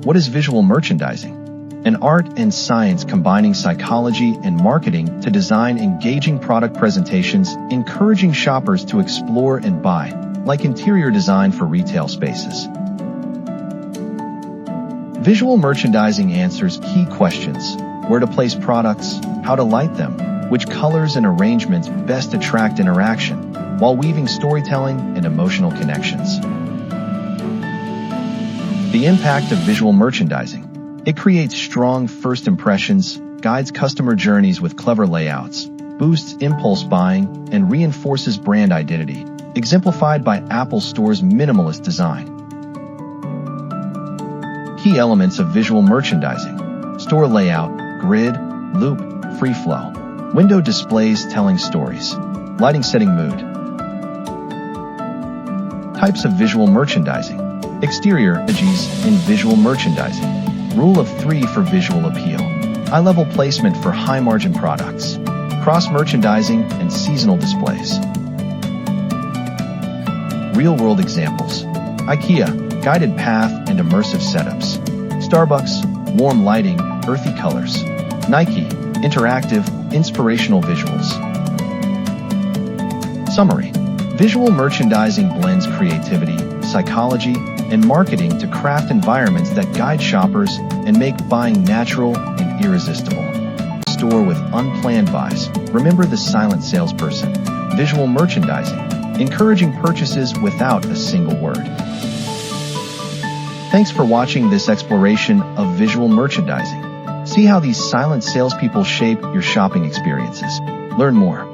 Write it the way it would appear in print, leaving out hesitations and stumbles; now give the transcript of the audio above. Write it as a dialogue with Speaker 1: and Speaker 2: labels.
Speaker 1: What is visual merchandising? An art and science combining psychology and marketing to design engaging product presentations, encouraging shoppers to explore and buy, like interior design for retail spaces. Visual merchandising answers key questions: where to place products, how to light them, which colors and arrangements best attract interaction, while weaving storytelling and emotional connections. The impact of visual merchandising. It creates strong first impressions, guides customer journeys with clever layouts, boosts impulse buying, and reinforces brand identity, exemplified by Apple Store's minimalist design. Key elements of visual merchandising: store layout, grid, loop, free flow. Window displays telling stories. Lighting setting mood. Types of visual merchandising. Exterior images in visual merchandising. Rule of 3 for visual appeal. High-level placement for high-margin products. Cross-merchandising and seasonal displays. Real-world examples. IKEA, guided path and immersive setups. Starbucks, warm lighting, earthy colors. Nike, interactive, inspirational visuals. Summary. Visual merchandising blends creativity, psychology, and marketing to craft environments that guide shoppers and make buying natural and irresistible. Store with unplanned buys. Remember the silent salesperson. Visual merchandising, encouraging purchases without a single word. Thanks for watching this exploration of visual merchandising. See how these silent salespeople shape your shopping experiences. Learn more